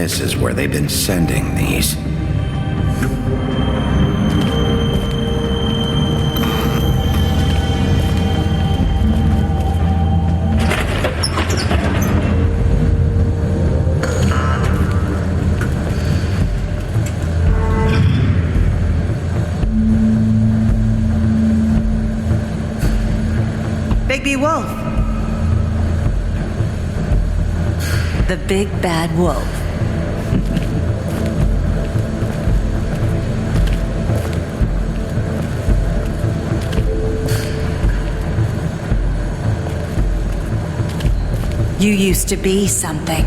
this is where they've been sending these. Bigby Wolf. The big bad wolf. You used to be something.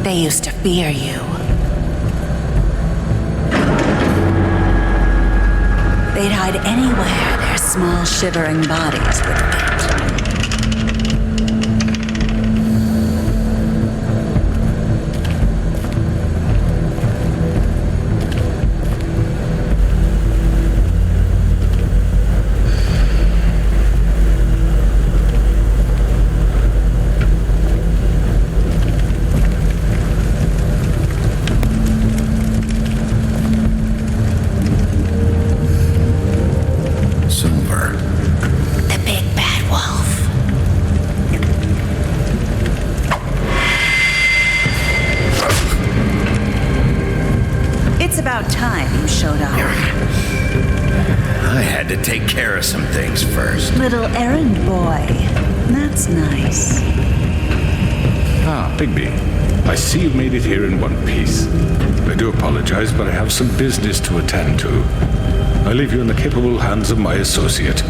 They used to fear you. They'd hide anywhere their small, shivering bodies would fit. It's about time you showed up. I had to take care of some things first. Little errand boy. That's nice. Ah, Bigby. I see you made it here in one piece. I do apologize, but I have some business to attend to. I leave you in the capable hands of my associate.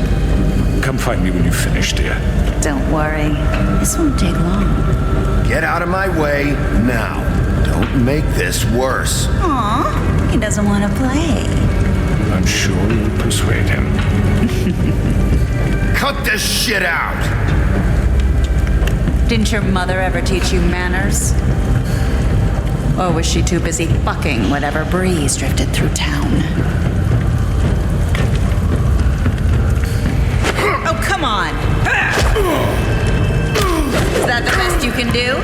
Come find me when you've finished, dear. Don't worry. This won't take long. Get out of my way now. Don't make this worse. Aw, he doesn't want to play. I'm sure you'll persuade him. Cut this shit out! Didn't your mother ever teach you manners? Or was she too busy fucking whatever breeze drifted through town? Oh, come on! Is that the best you can do?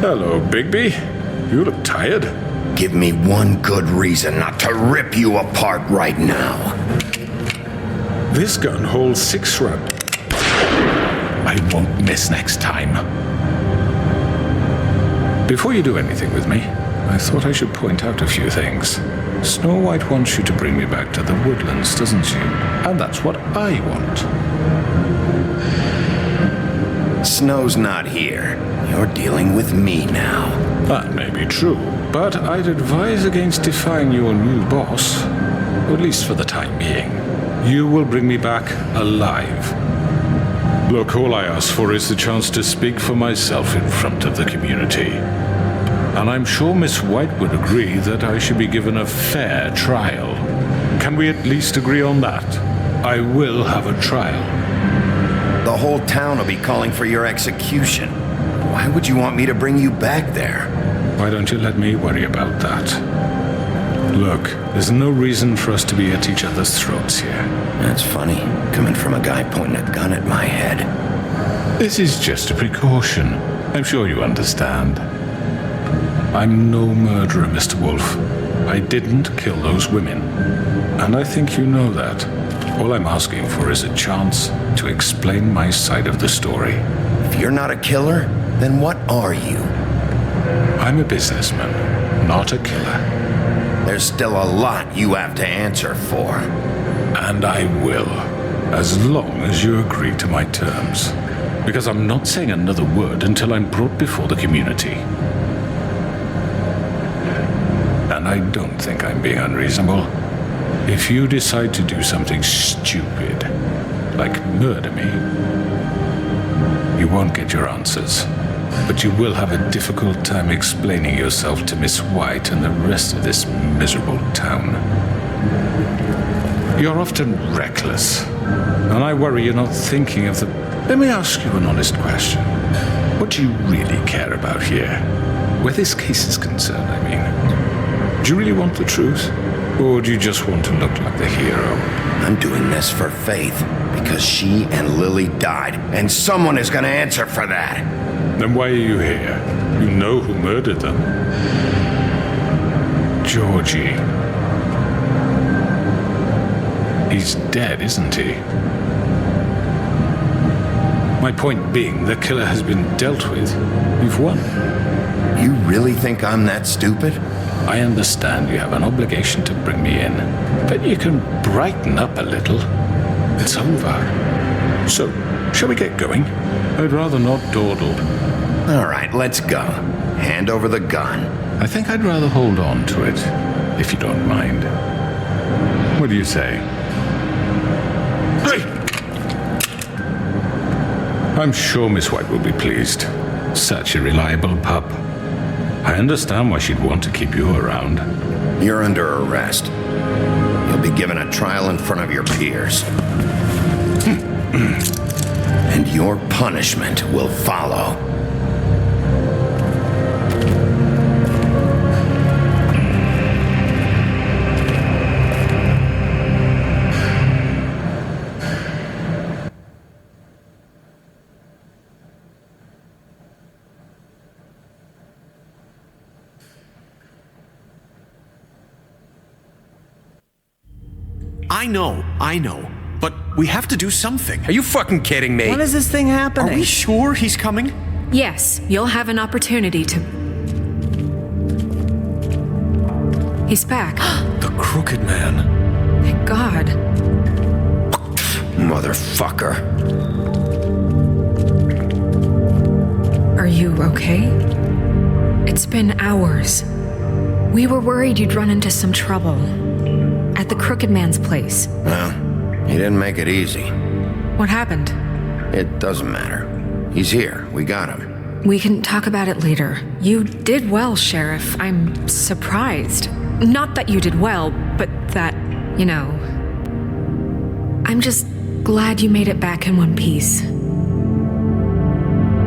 Hello, Bigby. You look tired. Give me one good reason not to rip you apart right now. This gun holds 6 rounds. I won't miss next time. Before you do anything with me, I thought I should point out a few things. Snow White wants you to bring me back to the woodlands, doesn't she? And that's what I want. Snow's not here. You're dealing with me now. That may be true, but I'd advise against defying your new boss, at least for the time being. You will bring me back alive. Look, all I ask for is the chance to speak for myself in front of the community. And I'm sure Miss White would agree that I should be given a fair trial. Can we at least agree on that? I will have a trial. The whole town will be calling for your execution. Why would you want me to bring you back there? Why don't you let me worry about that? Look, there's no reason for us to be at each other's throats here. That's funny, coming from a guy pointing a gun at my head. This is just a precaution. I'm sure you understand. I'm no murderer, Mr. Wolf. I didn't kill those women. And I think you know that. All I'm asking for is a chance to explain my side of the story. If you're not a killer, then what are you? I'm a businessman, not a killer. There's still a lot you have to answer for. And I will, as long as you agree to my terms. Because I'm not saying another word until I'm brought before the community. And I don't think I'm being unreasonable. If you decide to do something stupid, like murder me, you won't get your answers. But you will have a difficult time explaining yourself to Miss White and the rest of this miserable town. You're often reckless, and I worry you're not thinking of the... Let me ask you an honest question. What do you really care about here? Where this case is concerned, I mean. Do you really want the truth? Or do you just want to look like the hero? I'm doing this for Faith, because she and Lily died, and someone is going to answer for that. Then why are you here? You know who murdered them. Georgie. He's dead, isn't he? My point being, the killer has been dealt with. You've won. You really think I'm that stupid? I understand you have an obligation to bring me in, but you can brighten up a little. It's over. So, shall we get going? I'd rather not dawdle. All right, let's go. Hand over the gun. I think I'd rather hold on to it, if you don't mind. What do you say? Hey! I'm sure Miss White will be pleased. Such a reliable pup. I understand why she'd want to keep you around. You're under arrest. You'll be given a trial in front of your peers. And your punishment will follow. I know. But we have to do something. Are you fucking kidding me? When is this thing happening? Are we sure he's coming? Yes, you'll have an opportunity to... He's back. The Crooked Man. Thank God. Motherfucker. Are you okay? It's been hours. We were worried you'd run into some trouble. At the Crooked Man's place. Well, he didn't make it easy. What happened? It doesn't matter. He's here. We got him. We can talk about it later. You did well, Sheriff. I'm surprised. Not that you did well, but that, you know... I'm just glad you made it back in one piece.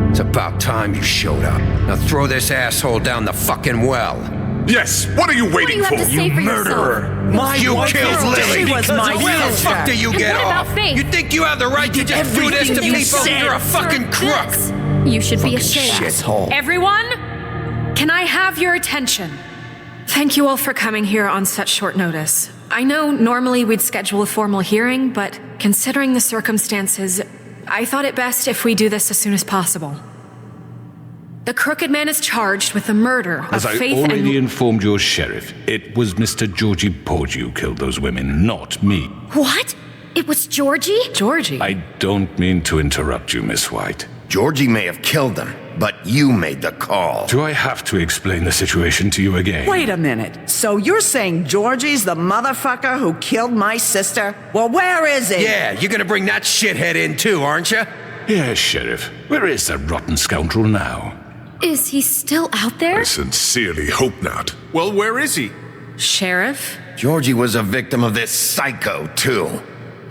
It's about time you showed up. Now throw this asshole down the fucking well. Yes, what are you waiting for? You murderer! You killed Lily! She was my Where the sister. fuck do you And get what about off? Faith? You think you have the right to just do this to everything you people? said. You're a fucking crook! You should be ashamed. Shithole. Everyone, Can I have your attention? Thank you all for coming here on such short notice. I know normally we'd schedule a formal hearing, but considering the circumstances, I thought it best if we do this as soon as possible. The Crooked Man is charged with the murder of As I Faith already and... informed your sheriff, it was Mr. Georgie Porgy who killed those women, not me. What? It was Georgie? Georgie? I don't mean to interrupt you, Miss White. Georgie may have killed them, but you made the call. Do I have to explain the situation to you again? Wait a minute. So you're saying Georgie's the motherfucker who killed my sister? Well, where is he? Yeah, you're gonna bring that shithead in too, aren't you? Yes, Sheriff. Where is that rotten scoundrel now? Is he still out there? I sincerely hope not. Well, where is he? Sheriff? Georgie was a victim of this psycho, too.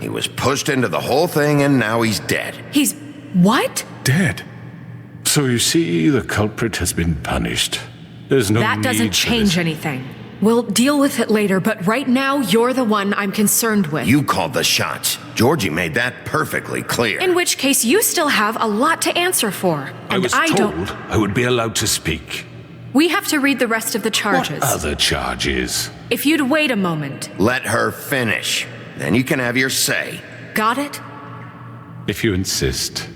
He was pushed into the whole thing and now he's dead. He's... what? Dead. So you see, the culprit has been punished. There's no That doesn't need for change this. anything. We'll deal with it later, but right now, you're the one I'm concerned with. You called the shots. Georgie made that perfectly clear. In which case, you still have a lot to answer for. I And was I told don't... I would be allowed to speak. We have to read the rest of the charges. What other charges? If you'd wait a moment. Let her finish. Then you can have your say. Got it? If you insist.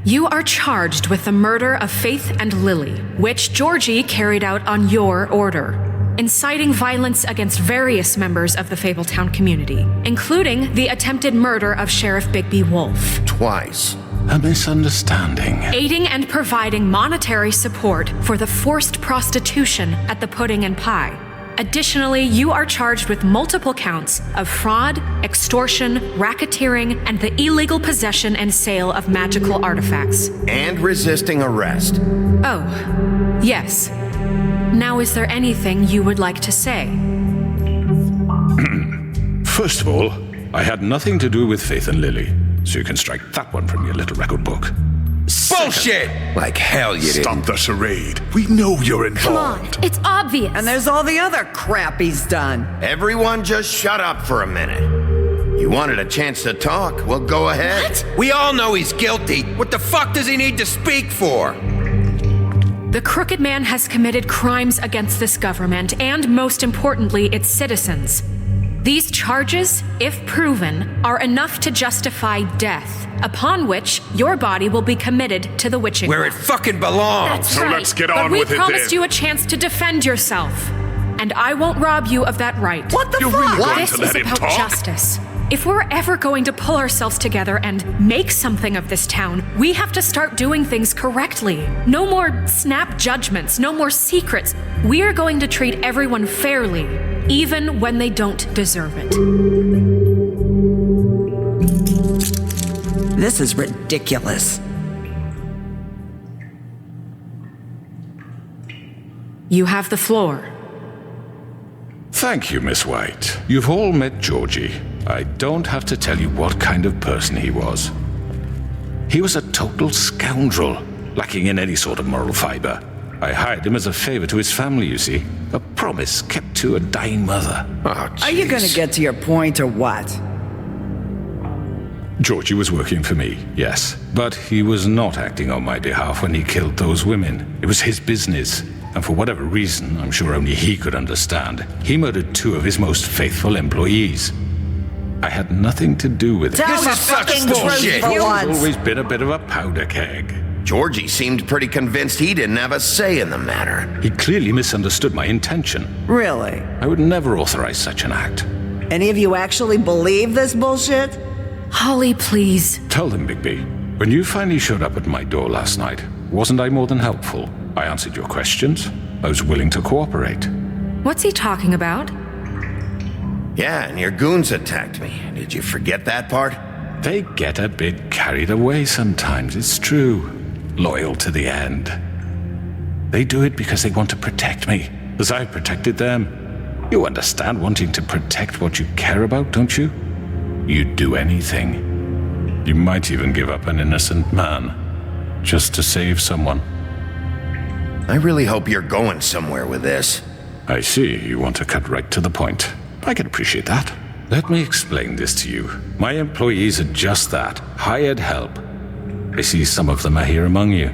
You are charged with the murder of Faith and Lily, which Georgie carried out on your order, inciting violence against various members of the Fabletown community, including the attempted murder of Sheriff Bigby Wolf. Twice. A misunderstanding. Aiding and providing monetary support for the forced prostitution at the Pudding and Pie. Additionally, you are charged with multiple counts of fraud, extortion, racketeering, and the illegal possession and sale of magical artifacts. And resisting arrest. Oh, yes. Now, is there anything you would like to say? First of all, I had nothing to do with Faith and Lily, so you can strike that one from your little record book. Bullshit! Like hell you didn't. Stop the charade. We know you're Come on, involved. it's obvious. And there's all the other crap he's done. Everyone just shut up for a minute. You wanted a chance to talk? Well, go ahead. What? We all know he's guilty. What the fuck does he need to speak for? The Crooked Man has committed crimes against this government and, most importantly, its citizens. These charges, if proven, are enough to justify death, upon which your body will be committed to the witching Where it well. fucking belongs. That's So right. let's get but on we with it promised then. you a chance to defend yourself, and I won't rob you of that right. What the You're fuck? really going This to is let him about talk? justice. If we're ever going to pull ourselves together and make something of this town, we have to start doing things correctly. No more snap judgments, no more secrets. We are going to treat everyone fairly, even when they don't deserve it. This is ridiculous. You have the floor. Thank you, Miss White. You've all met Georgie. I don't have to tell you what kind of person he was. He was a total scoundrel, lacking in any sort of moral fiber. I hired him as a favor to his family, you see. A promise kept to a dying mother. Oh, Are you gonna jeez. get to your point or what? Georgie was working for me, yes. But he was not acting on my behalf when he killed those women. It was his business. And for whatever reason, I'm sure only he could understand, he murdered 2 of his most faithful employees. I had nothing to do with it. Tell This the is such fucking bullshit. truth for He's once. always been a bit of a powder keg. Georgie seemed pretty convinced he didn't have a say in the matter. He clearly misunderstood my intention. Really? I would never authorize such an act. Any of you actually believe this bullshit? Holly, please. Tell them, Bigby, when you finally showed up at my door last night, wasn't I more than helpful? I answered your questions. I was willing to cooperate. What's he talking about? Yeah, and your goons attacked me. Did you forget that part? They get a bit carried away sometimes, it's true. Loyal to the end. They do it because they want to protect me, as I've protected them. You understand wanting to protect what you care about, don't you? You'd do anything. You might even give up an innocent man, just to save someone. I really hope you're going somewhere with this. I see you want to cut right to the point. I can appreciate that. Let me explain this to you. My employees are just that, hired help. I see some of them are here among you.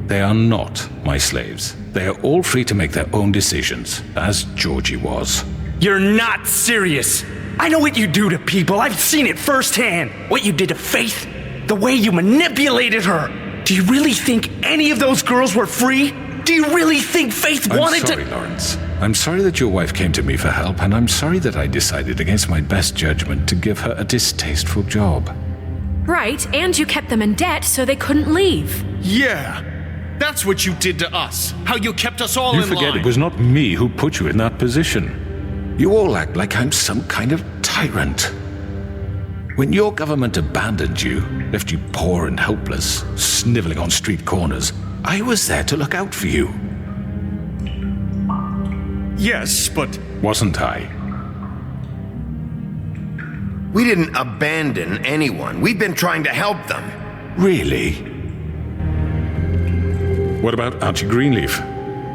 they are not my slaves. They are all free to make their own decisions, as Georgie was. You're not serious. I know what you do to people. I've seen it firsthand. What you did to Faith, the way you manipulated her. Do you really think any of those girls were free? Do you really think Faith wanted to— I'm sorry, Lawrence. I'm sorry that your wife came to me for help, and I'm sorry that I decided against my best judgment to give her a distasteful job. Right, and you kept them in debt so they couldn't leave. Yeah. That's what you did to us. How you kept us all in line. You forget it was not me who put you in that position. You all act like I'm some kind of tyrant. When your government abandoned you, left you poor and helpless, sniveling on street corners, I was there to look out for you. Yes, but... Wasn't I? We didn't abandon anyone. We've been trying to help them. Really? What about Auntie Greenleaf?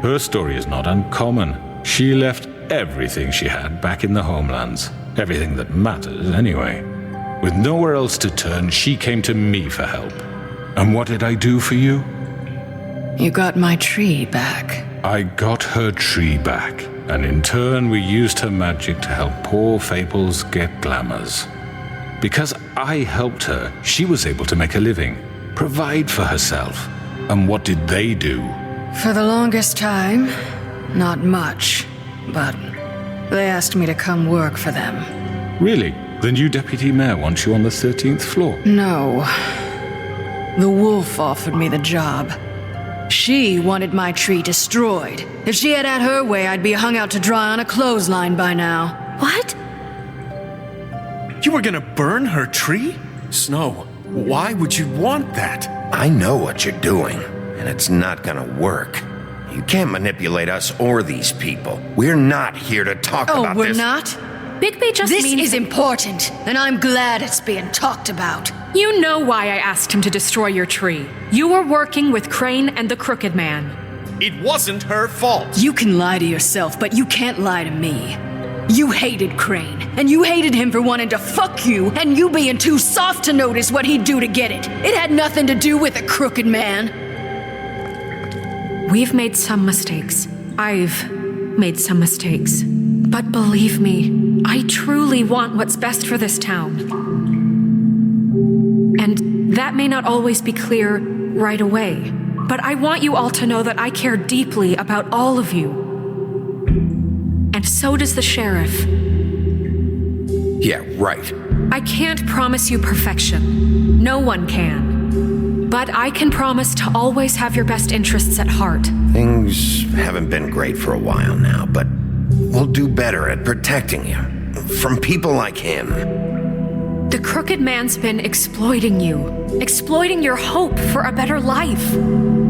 Her story is not uncommon. She left everything she had back in the homelands. Everything that matters, anyway. With nowhere else to turn, she came to me for help. And what did I do for you? You got my tree back. I got her tree back, and in turn we used her magic to help poor Fables get glamours. Because I helped her, she was able to make a living, provide for herself. And what did they do? For the longest time, not much, but they asked me to come work for them. Really? The new deputy mayor wants you on the 13th floor? No. The wolf offered me the job. She wanted my tree destroyed. If she had her way, I'd be hung out to dry on a clothesline by now. What? You were gonna burn her tree? Snow, why would you want that? I know what you're doing, and it's not gonna work. You can't manipulate us or these people. We're not here to talk about this. Oh, we're not? Bigby just This means— is important, and I'm glad it's being talked about. You know why I asked him to destroy your tree. You were working with Crane and the Crooked Man. It wasn't her fault. You can lie to yourself, but you can't lie to me. You hated Crane, and you hated him for wanting to fuck you, and you being too soft to notice what he'd do to get it. It had nothing to do with the Crooked Man. We've made some mistakes. I've made some mistakes. But believe me, I truly want what's best for this town. And that may not always be clear right away, but I want you all to know that I care deeply about all of you. And so does the sheriff. Yeah, right. I can't promise you perfection. No one can. But I can promise to always have your best interests at heart. Things haven't been great for a while now, but we'll do better at protecting you from people like him. The Crooked Man's been exploiting you, exploiting your hope for a better life.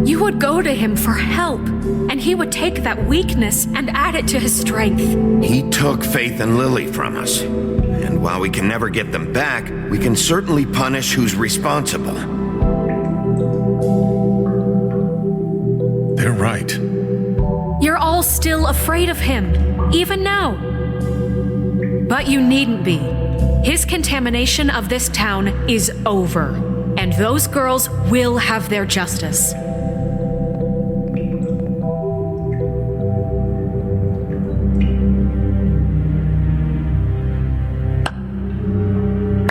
You would go to him for help, and he would take that weakness and add it to his strength. He took Faith and Lily from us. And while we can never get them back, we can certainly punish who's responsible. They're right. You're all still afraid of him, even now. But you needn't be. His contamination of this town is over, and those girls will have their justice.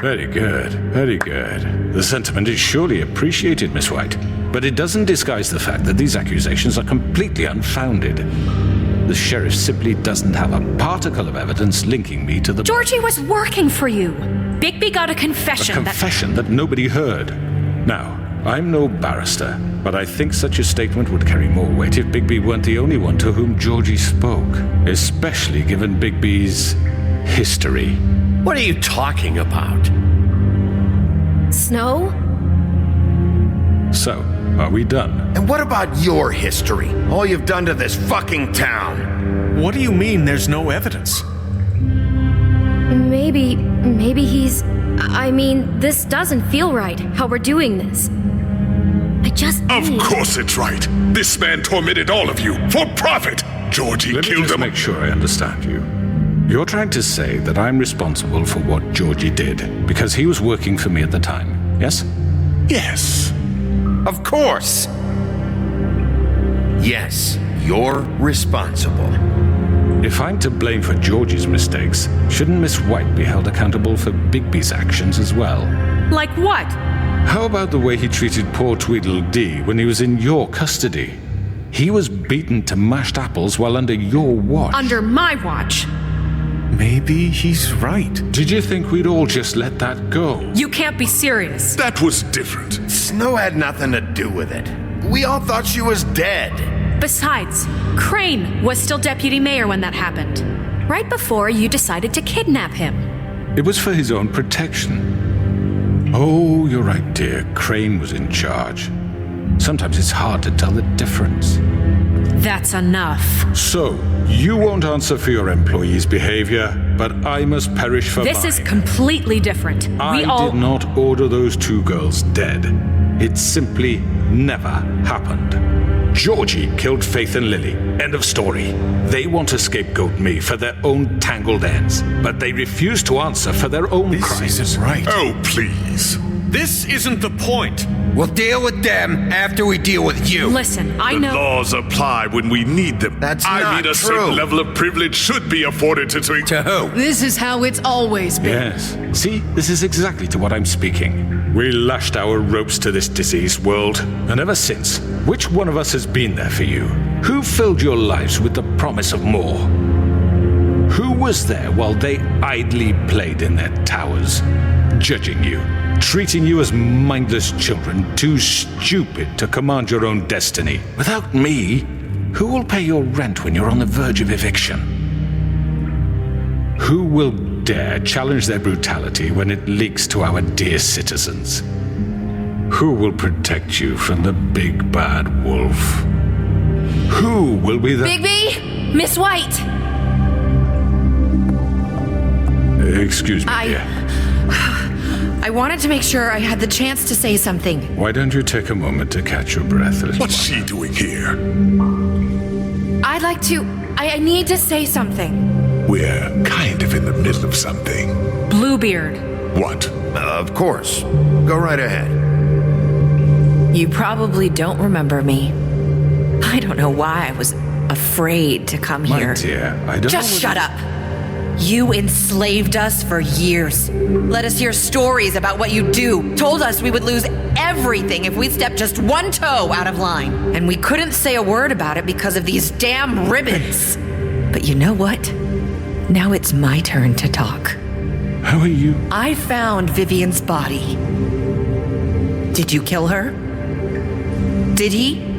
Very good, very good. The sentiment is surely appreciated, Miss White. But it doesn't disguise the fact that these accusations are completely unfounded. The sheriff simply doesn't have a particle of evidence linking me to the— Georgie was working for you. Bigby got a confession. A confession that nobody heard. Now, I'm no barrister, but I think such a statement would carry more weight if Bigby weren't the only one to whom Georgie spoke, especially given Bigby's history. What are you talking about? Snow? So, are we done? And what about your history? All you've done to this fucking town? What do you mean there's no evidence? Maybe he's... I mean, this doesn't feel right, how we're doing this. Of course it's right. This man tormented all of you for profit. Georgie Let me killed just him. make sure I understand you. You're trying to say that I'm responsible for what Georgie did because he was working for me at the time, yes? Yes. Of course. Yes, you're responsible. If I'm to blame for Georgie's mistakes, shouldn't Miss White be held accountable for Bigby's actions as well? Like what? How about the way he treated poor Tweedledee when he was in your custody? He was beaten to mashed apples while under your watch. Under my watch. Maybe he's right. Did you think we'd all just let that go? You can't be serious. That was different. Snow had nothing to do with it. We all thought she was dead. Besides, Crane was still deputy mayor when that happened. Right before you decided to kidnap him. It was for his own protection. Oh, you're right, dear. Crane was in charge. Sometimes it's hard to tell the difference. That's enough. So, you won't answer for your employees' behavior, but I must perish for This mine. is completely different. I did not order those 2 girls dead. It simply never happened. Georgie killed Faith and Lily. End of story. They want to scapegoat me for their own tangled ends, but they refuse to answer for their own crimes. This isn't right. Oh, please. This isn't the point. We'll deal with them after we deal with you. Listen, I The know. laws apply when we need them. That's I not mean, a true. certain level of privilege should be afforded to To who? This is how it's always been. Yes. See, this is exactly to what I'm speaking. We lashed our ropes to this diseased world, and ever since, which one of us has been there for you? Who filled your lives with the promise of more? Who was there while they idly played in their towers, judging you, treating you as mindless children, too stupid to command your own destiny? Without me, who will pay your rent when you're on the verge of eviction? Who will dare challenge their brutality when it leaks to our dear citizens? Who will protect you from the big bad wolf? Who will be the... Bigby! Miss White! Excuse me, dear. I wanted to make sure I had the chance to say something. Why don't you take a moment to catch your breath a little What's she doing here? I'd like to... I need to say something. We're kind of in the middle of something. Bluebeard. What? Of course. Go right ahead. You probably don't remember me. I don't know why I was afraid to come My here. dear, I don't Just know shut up. You enslaved us for years. Let us hear stories about what you do. Told us we would lose everything if we stepped just one toe out of line. And we couldn't say a word about it because of these damn ribbons. But you know what? Now it's my turn to talk. How are you? I found Vivian's body. Did you kill her? Did he?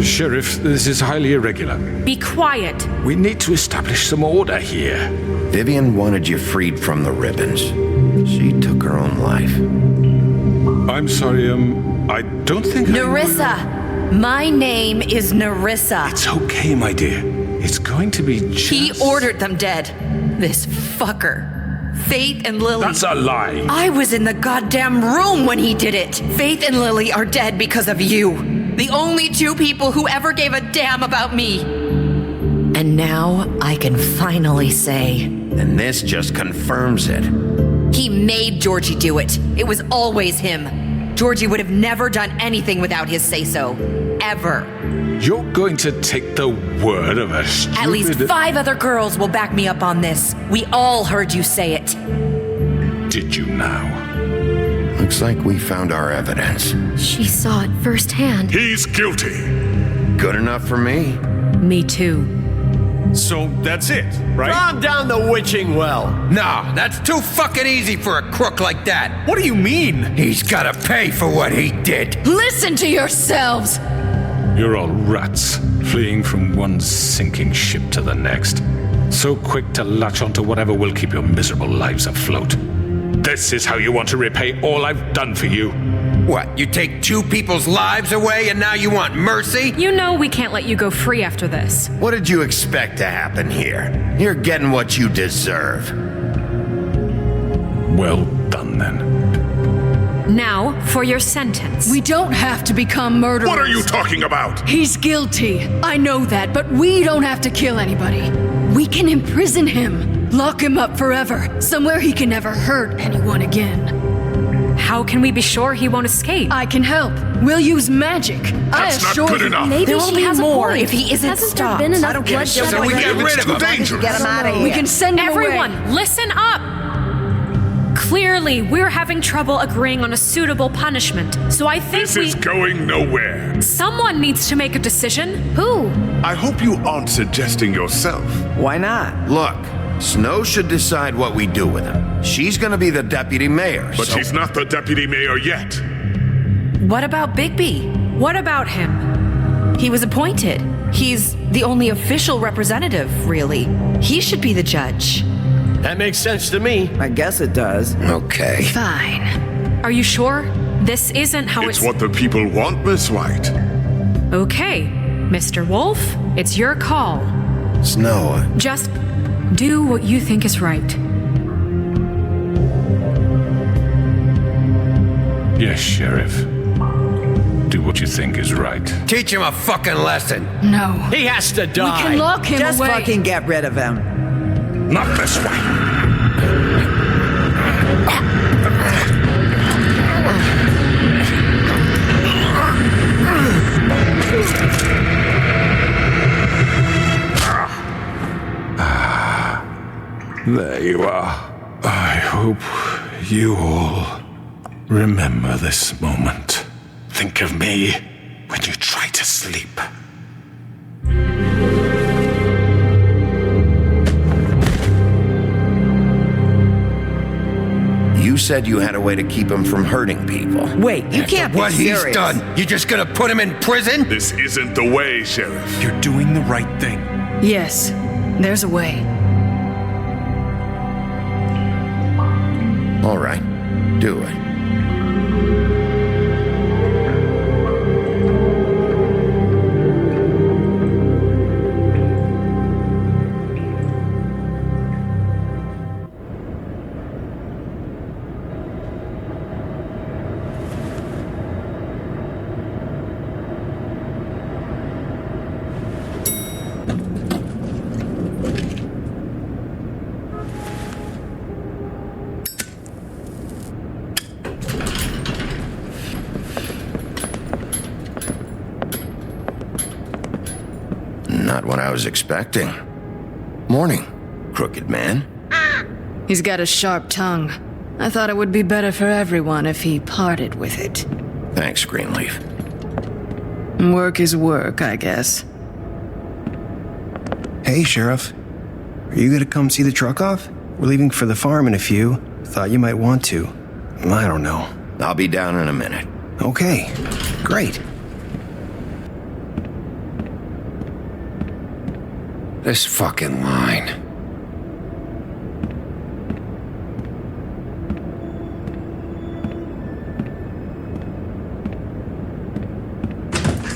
Sheriff, this is highly irregular. Be quiet. We need to establish some order here. Vivian wanted you freed from the ribbons. She took her own life. I'm sorry, I don't think Nerissa! My name is Nerissa. It's okay, my dear. It's going to be just... He ordered them dead. This fucker. Faith and Lily. That's a lie. I was in the goddamn room when he did it. Faith and Lily are dead because of you. The only 2 people who ever gave a damn about me. And now I can finally say... And this just confirms it. He made Georgie do it. It was always him. Georgie would have never done anything without his say-so. Ever. You're going to take the word of a stupid... At least 5 other girls will back me up on this. We all heard you say it. Did you now? Looks like we found our evidence. She saw it firsthand. He's guilty. Good enough for me. Me too. So that's it, right? Calm down the witching well. No, that's too fucking easy for a crook like that. What do you mean? He's gotta pay for what he did. Listen to yourselves! You're all rats, fleeing from one sinking ship to the next. So quick to latch onto whatever will keep your miserable lives afloat. This is how you want to repay all I've done for you. What, you take 2 people's lives away and now you want mercy? You know we can't let you go free after this. What did you expect to happen here? You're getting what you deserve. Well done, then. Now, for your sentence. We don't have to become murderers. What are you talking about? He's guilty. I know that, but we don't have to kill anybody. We can imprison him. Lock him up forever. Somewhere he can never hurt anyone again. How can we be sure he won't escape? I can help. We'll use magic. That's not good enough. Maybe There will she be has more a point. if he isn't Hasn't stopped. there been enough I don't give a bloodshed shit. So we already? get rid of him. Dangerous. Get him out of here. We can send him away. Everyone, listen up! Clearly, we're having trouble agreeing on a suitable punishment, so I think This is going nowhere. someone needs to make a decision. Who? I hope you aren't suggesting yourself. Why not? Look, Snow should decide what we do with him. She's gonna be the deputy mayor, But so... she's not the deputy mayor yet. What about Bigby? What about him? He was appointed. He's the only official representative, really. He should be the judge. That makes sense to me. I guess it does. Okay. Fine. Are you sure? This isn't how It's what the people want, Miss White. Okay, Mr. Wolf, it's your call. Snow, Just do what you think is right. Yes, Sheriff. Do what you think is right. Teach him a fucking lesson. No. He has to We die. can lock him Just away. fucking get rid of him. Not this way. There you are. I hope you all remember this moment. Think of me when you try to sleep. you said you had a way to keep him from hurting people. Wait, you can't be What serious. he's done, you just gonna put him in prison? This isn't the way, Sheriff. You're doing the right thing. Yes, there's a way. All right, do it. Not what I was expecting. Morning, crooked man. He's got a sharp tongue. I thought it would be better for everyone if he parted with it. Thanks, Greenleaf. Work is work, I guess. Hey, Sheriff. Are you gonna come see the truck off? We're leaving for the farm in a few. Thought you might want to. I don't know. I'll be down in a minute. Okay, great. This fucking line.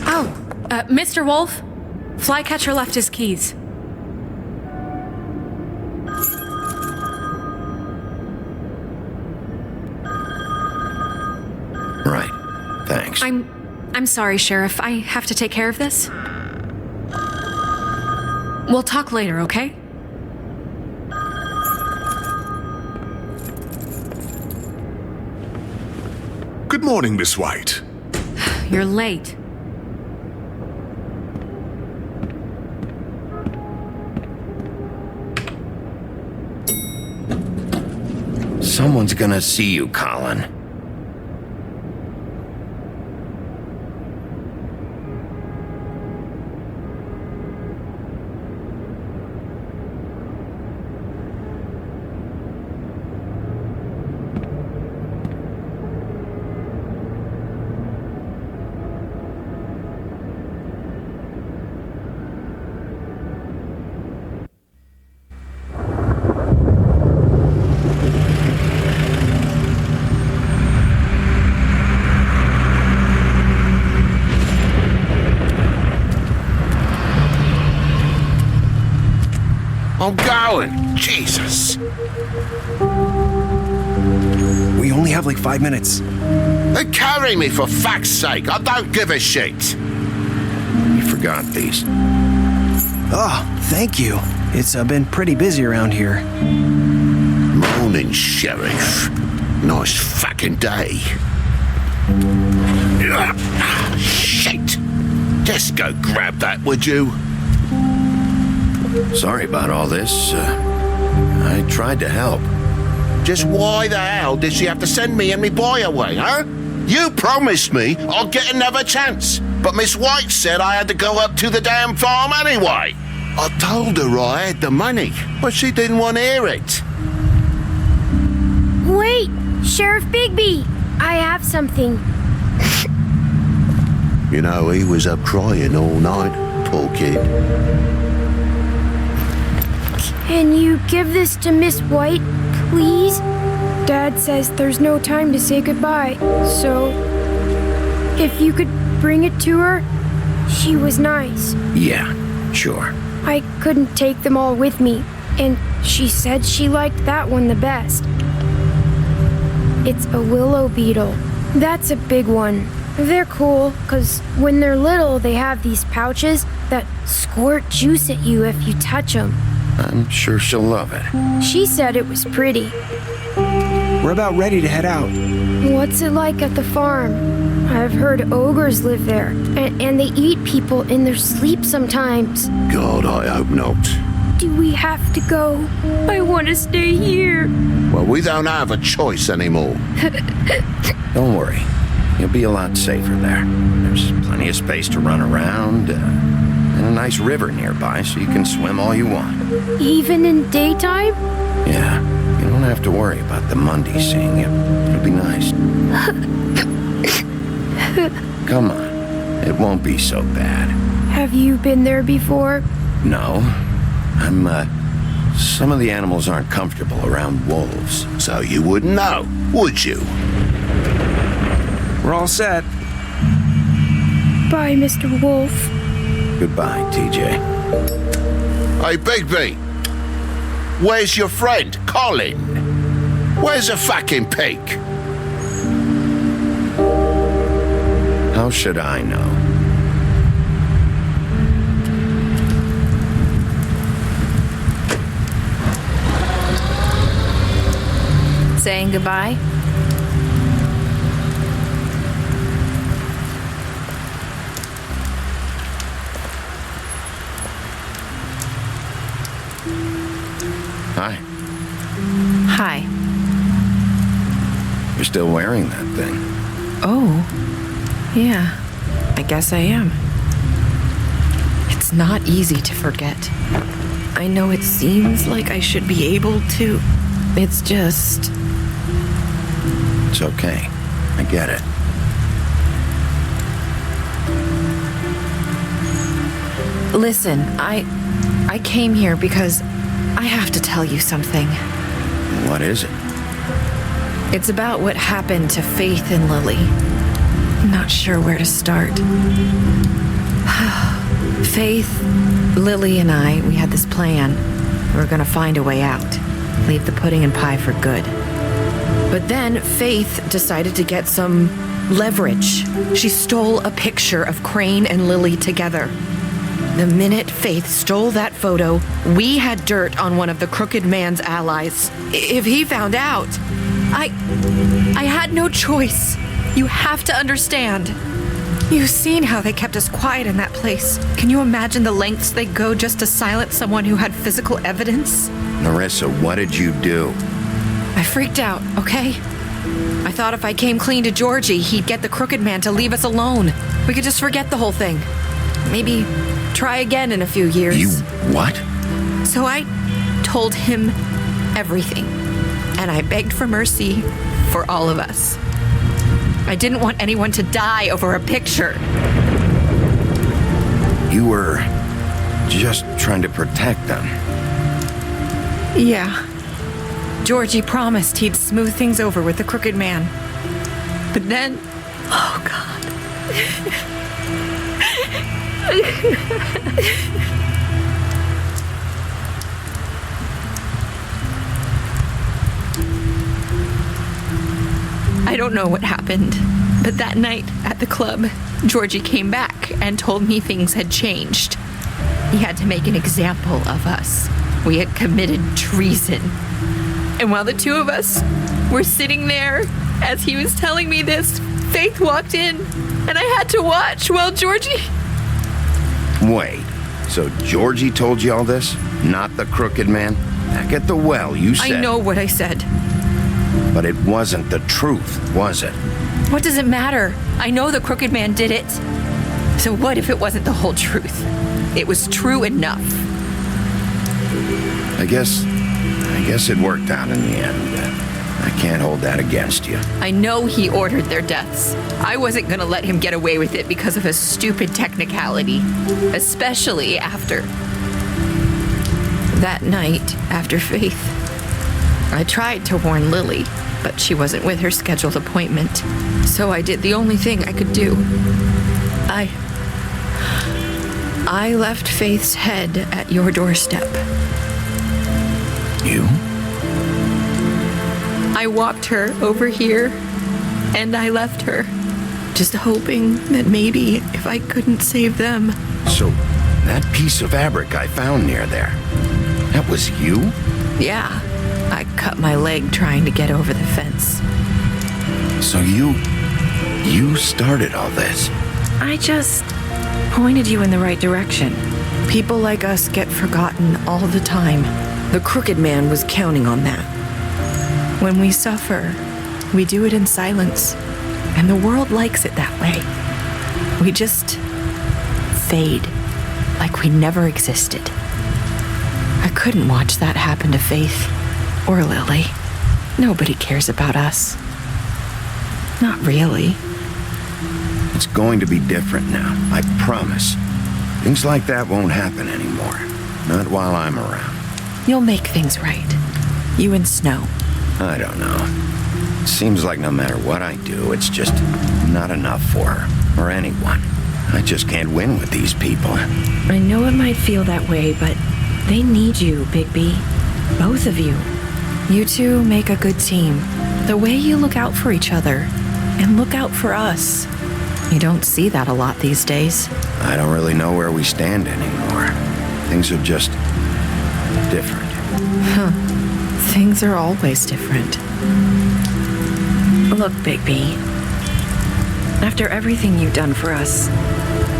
Oh, Mr. Wolf, Flycatcher left his keys. Right, thanks. I'm sorry, Sheriff. I have to take care of this. We'll talk later, okay? Good morning, Miss White. You're late. Someone's gonna see you, Colin. I'm going. Jesus. We only have like 5 minutes. They carry me for fuck's sake. I don't give a shit. You forgot these. Oh, thank you. It's been pretty busy around here. Morning, Sheriff. Nice fucking day. Shit! Just go grab that, would you? Sorry about all this. I tried to help. Just why the hell did she have to send me and me boy away, huh? You promised me I'll get another chance, but Miss White said I had to go up to the damn farm anyway. I told her I had the money, but she didn't want to hear it. Wait, Sheriff Bigby, I have something. You know, he was up crying all night, poor kid. Can you give this to Miss White, please? Dad says there's no time to say goodbye, so if you could bring it to her, she was nice. Yeah, sure. I couldn't take them all with me, and she said she liked that one the best. It's a willow beetle. That's a big one. They're cool, because when they're little, they have these pouches that squirt juice at you if you touch them. I'm sure she'll love it. She said it was pretty. We're about ready to head out. What's it like at the farm? I've heard ogres live there, and they eat people in their sleep sometimes. God, I hope not. Do we have to go? I want to stay here. Well, we don't have a choice anymore. Don't worry. You'll be a lot safer there. There's plenty of space to run around, and a nice river nearby so you can swim all you want. Even in daytime? Yeah, you don't have to worry about the Mundy seeing you. It'll be nice. Come on. It won't be so bad. Have you been there before? No. Some of the animals aren't comfortable around wolves. So you wouldn't know, would you? We're all set. Bye, Mr. Wolf. Goodbye, TJ. Hey, Bigby. Where's your friend, Colin? Where's the fucking pig? How should I know? Saying goodbye? Hi. Hi. You're still wearing that thing. Oh, yeah, I guess I am. It's not easy to forget. I know it seems like I should be able to. It's just... It's okay. I get it. Listen, I came here because I have to tell you something. What is it? It's about what happened to Faith and Lily. I'm not sure where to start. Faith, Lily, and we had this plan. We were gonna find a way out. Leave the pudding and pie for good. But then Faith decided to get some leverage. She stole a picture of Crane and Lily together. The minute Faith stole that photo, we had dirt on one of the crooked man's allies. If he found out, I had no choice. You have to understand. You've seen how they kept us quiet in that place. Can you imagine the lengths they go just to silence someone who had physical evidence? Narissa, what did you do? I freaked out, okay? I thought if I came clean to Georgie, he'd get the crooked man to leave us alone. We could just forget the whole thing. Maybe try again in a few years. You what? So I told him everything, and I begged for mercy for all of us. I didn't want anyone to die over a picture. You were just trying to protect them. Yeah. Georgie promised he'd smooth things over with the crooked man. But then... Oh, God. I don't know what happened, but that night at the club, Georgie came back and told me things had changed. He had to make an example of us. We had committed treason. And while the two of us were sitting there as he was telling me this. Faith walked in, and I had to watch while Georgie... Wait, so Georgie told you all this? Not the crooked man? Back at the well, you said... I know what I said. But it wasn't the truth, was it? What does it matter? I know the crooked man did it. So what if it wasn't the whole truth? It was true enough. I guess it worked out in the end. I can't hold that against you. I know he ordered their deaths. I wasn't gonna let him get away with it because of a stupid technicality. Especially after... that night, after Faith. I tried to warn Lily, but she wasn't with her scheduled appointment. So I did the only thing I could do. I left Faith's head at your doorstep. You? I walked her over here, and I left her, just hoping that maybe if I couldn't save them. So, that piece of fabric I found near there, that was you? Yeah, I cut my leg trying to get over the fence. So you started all this? I just pointed you in the right direction. People like us get forgotten all the time. The crooked man was counting on that. When we suffer, we do it in silence, and the world likes it that way. We just fade, like we never existed. I couldn't watch that happen to Faith or Lily. Nobody cares about us. Not really. It's going to be different now, I promise. Things like that won't happen anymore. Not while I'm around. You'll make things right. You and Snow. I don't know. Seems like no matter what I do, it's just not enough for her, or anyone. I just can't win with these people. I know it might feel that way, but they need you, Bigby. Both of you. You two make a good team. The way you look out for each other, and look out for us. You don't see that a lot these days. I don't really know where we stand anymore. Things are just different. Huh. Things are always different. Look, Bigby. After everything you've done for us,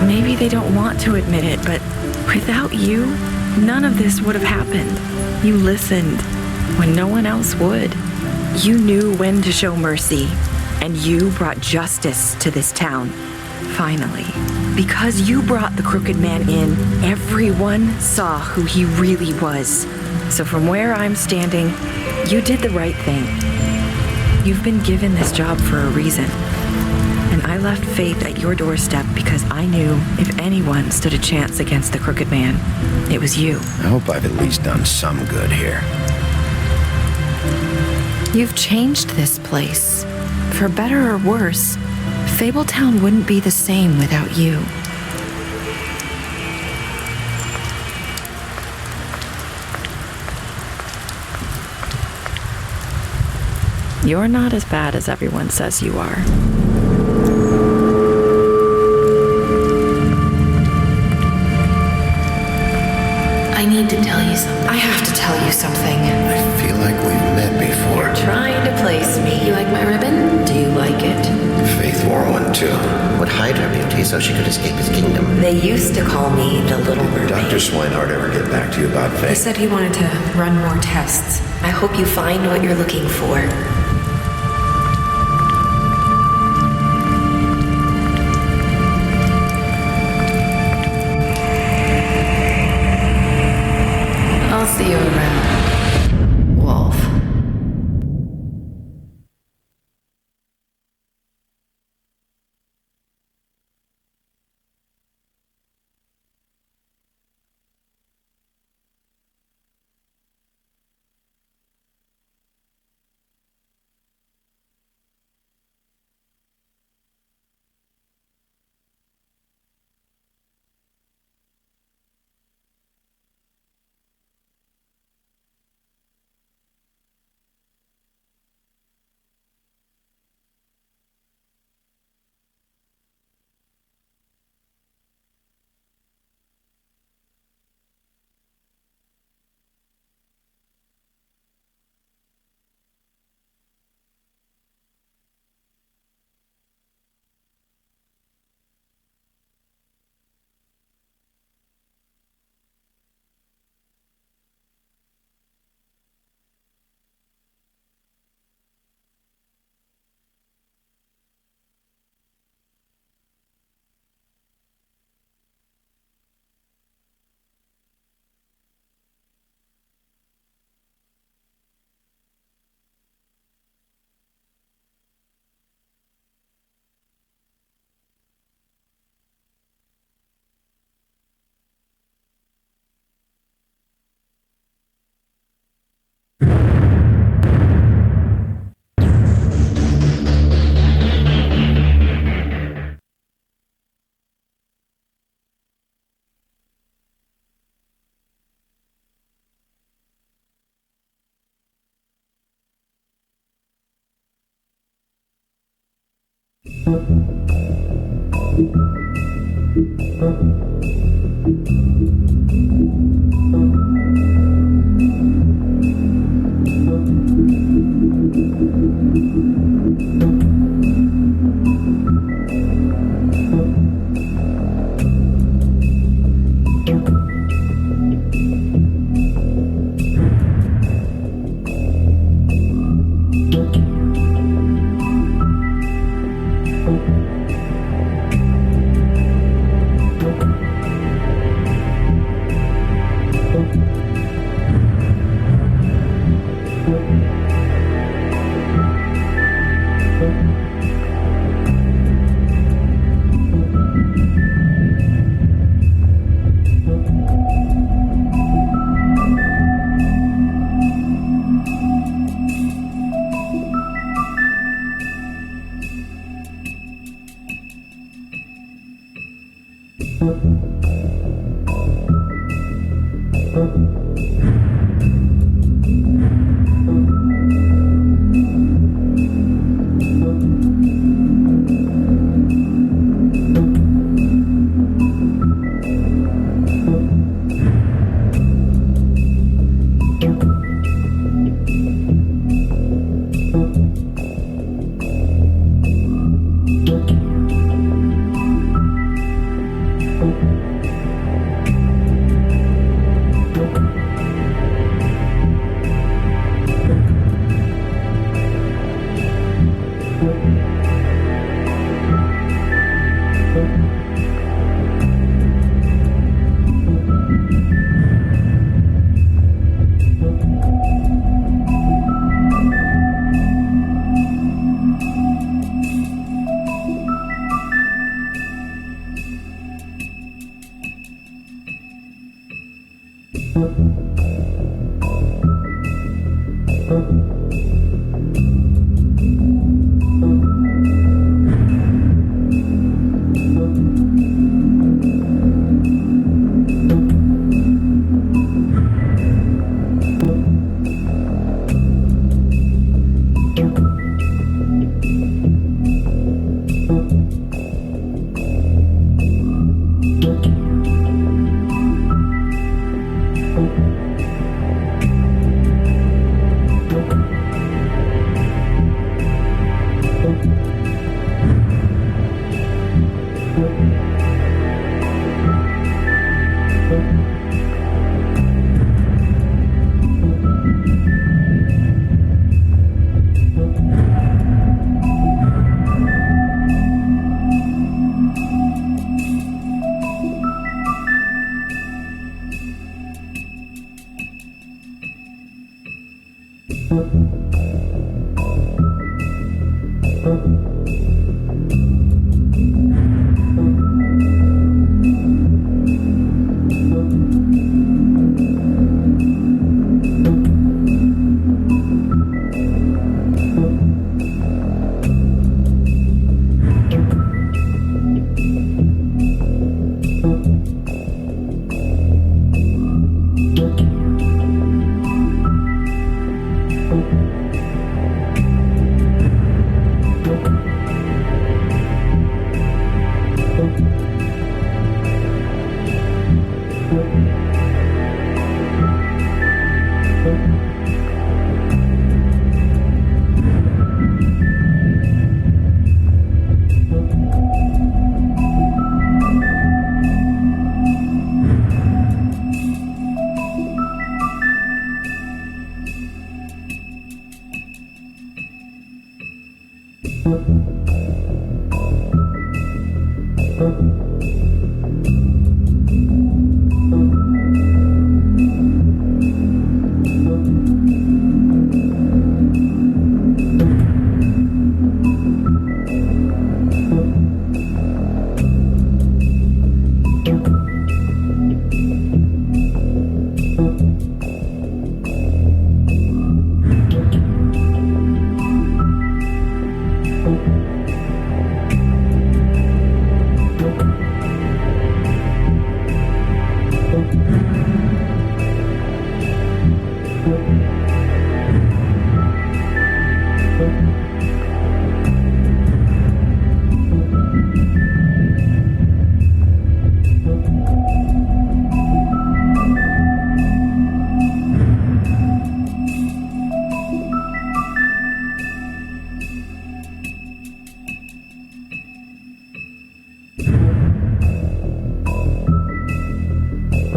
maybe they don't want to admit it, but without you, none of this would have happened. You listened when no one else would. You knew when to show mercy, and you brought justice to this town. Finally. Because you brought the crooked man in, everyone saw who he really was. So from where I'm standing, you did the right thing. You've been given this job for a reason. And I left Faith at your doorstep because I knew if anyone stood a chance against the crooked man, it was you. I hope I've at least done some good here. You've changed this place. For better or worse, Fabletown wouldn't be the same without you. You're not as bad as everyone says you are. I need to tell you something. I have to tell you something. I feel like we've met before. You're trying to place me. You like my ribbon? Do you like it? Faith wore one too. Would hide her beauty so she could escape his kingdom. They used to call me the Little Mermaid. Dr. Swinehart ever get back to you about He Faith? said he wanted to run more tests. I hope you find what you're looking for. I'll see you around, Wolf.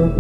Thank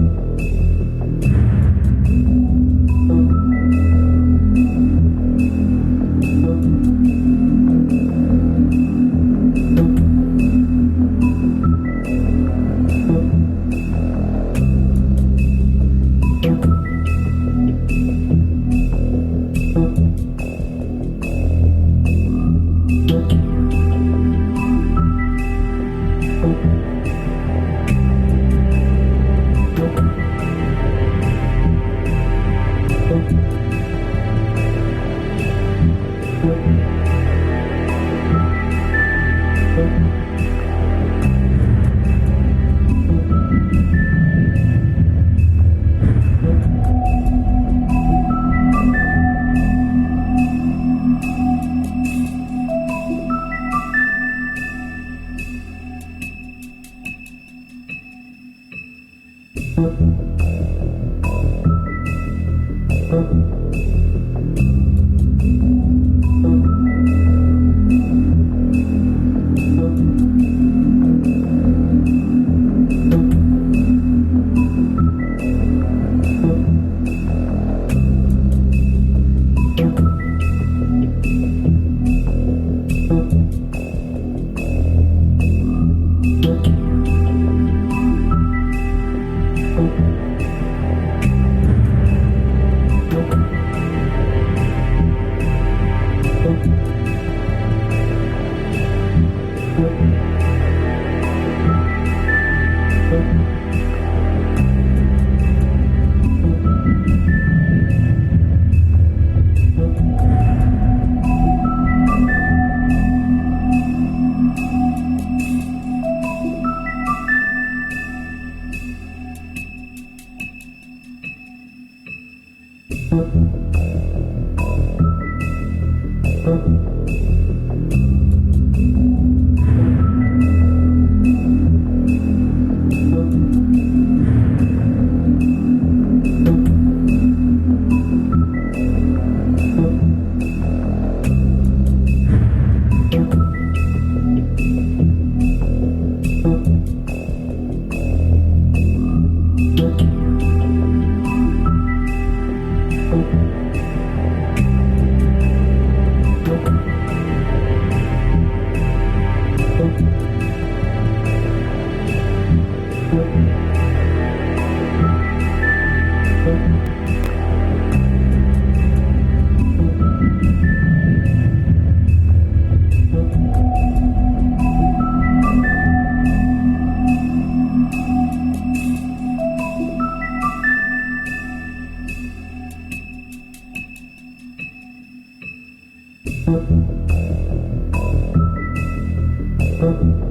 you.